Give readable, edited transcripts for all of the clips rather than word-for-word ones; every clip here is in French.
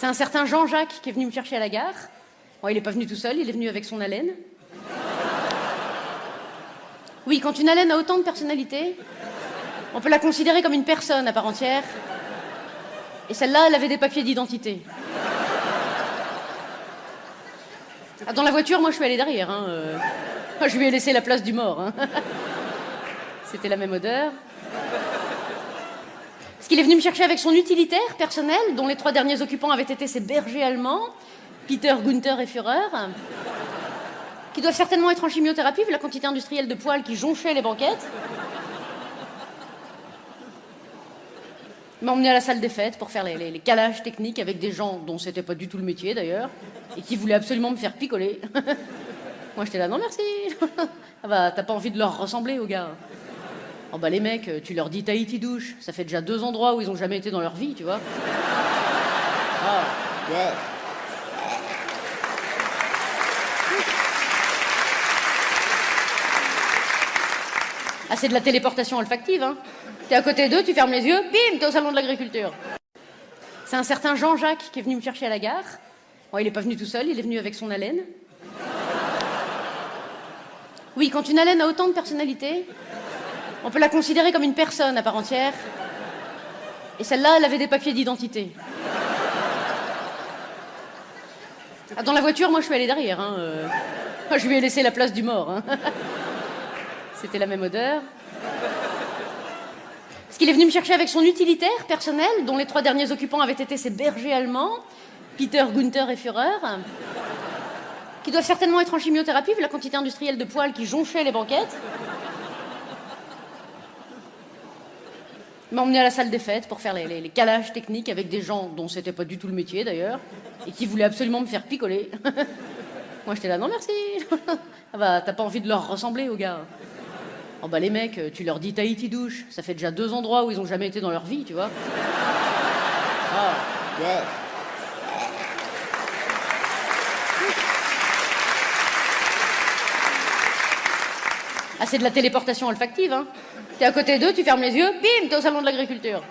C'est un certain Jean-Jacques qui est venu me chercher à la gare. Bon, il n'est pas venu tout seul, il est venu avec son haleine. Oui, quand une haleine a autant de personnalité, on peut la considérer comme une personne à part entière. Et celle-là, elle avait des papiers d'identité. Ah, dans la voiture, moi, je suis allée derrière. Je lui ai laissé la place du mort. C'était la même odeur. Parce qu'il est venu me chercher avec son utilitaire personnel, dont les 3 derniers occupants avaient été ses bergers allemands, Peter, Gunther et Führer, qui doivent certainement être en chimiothérapie vu la quantité industrielle de poils qui jonchait les banquettes. Il m'a emmené à la salle des fêtes pour faire les calages techniques avec des gens dont c'était pas du tout le métier d'ailleurs, et qui voulaient absolument me faire picoler. Moi j'étais là, non merci. Ah bah t'as pas envie de leur ressembler aux gars. Oh bah les mecs, tu leur dis Tahiti douche, ça fait déjà 2 endroits où ils ont jamais été dans leur vie, tu vois. Ah, ouais. Ah, c'est de la téléportation olfactive, hein. T'es à côté d'eux, tu fermes les yeux, bim, t'es au salon de l'agriculture. C'est un certain Jean-Jacques qui est venu me chercher à la gare. Bon, il n'est pas venu tout seul, il est venu avec son haleine. Oui, quand une haleine a autant de personnalité, on peut la considérer comme une personne à part entière. Et celle-là, elle avait des papiers d'identité. Ah, dans la voiture, moi, je suis allée derrière. Je lui ai laissé la place du mort. C'était la même odeur. Parce qu'il est venu me chercher avec son utilitaire personnel, dont les 3 derniers occupants avaient été ses bergers allemands, Peter, Gunther et Führer, qui doivent certainement être en chimiothérapie vu la quantité industrielle de poils qui jonchait les banquettes. Il m'a emmené à la salle des fêtes pour faire les calages techniques avec des gens dont c'était pas du tout le métier d'ailleurs, et qui voulaient absolument me faire picoler. Moi j'étais là, non merci. Ah bah t'as pas envie de leur ressembler aux gars. Oh bah les mecs, tu leur dis Tahiti douche, ça fait déjà 2 endroits où ils ont jamais été dans leur vie, tu vois. Ah, ouais. Ah, c'est de la téléportation olfactive, hein. T'es à côté d'eux, tu fermes les yeux, bim, t'es au salon de l'agriculture.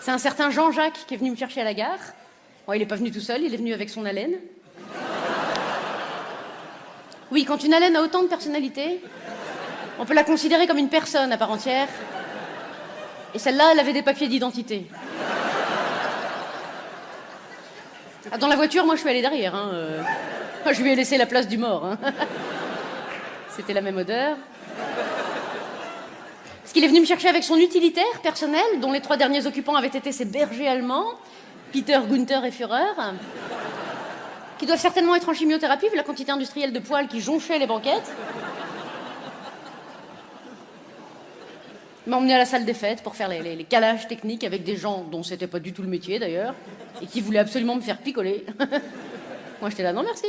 C'est un certain Jean-Jacques qui est venu me chercher à la gare. Bon, il n'est pas venu tout seul, il est venu avec son haleine. Oui, quand une haleine a autant de personnalité, on peut la considérer comme une personne à part entière. Et celle-là, elle avait des papiers d'identité. Ah, dans la voiture, moi, je suis allée derrière. Je lui ai laissé la place du mort. C'était la même odeur. Parce qu'il est venu me chercher avec son utilitaire personnel, dont les 3 derniers occupants avaient été ses bergers allemands, Peter, Gunther et Führer, qui doivent certainement être en chimiothérapie vu la quantité industrielle de poils qui jonchait les banquettes. Il m'a emmené à la salle des fêtes pour faire les calages techniques avec des gens dont c'était pas du tout le métier d'ailleurs, et qui voulaient absolument me faire picoler. Moi j'étais là, non merci.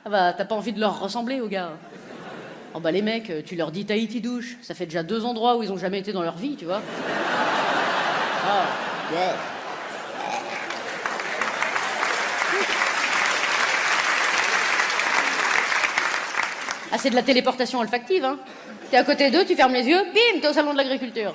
Ah bah t'as pas envie de leur ressembler aux gars. Oh bah les mecs, tu leur dis Tahiti douche, ça fait déjà 2 endroits où ils ont jamais été dans leur vie, tu vois. Ah, ouais. Ah, c'est de la téléportation olfactive, hein. T'es à côté d'eux, tu fermes les yeux, bim, t'es au salon de l'agriculture.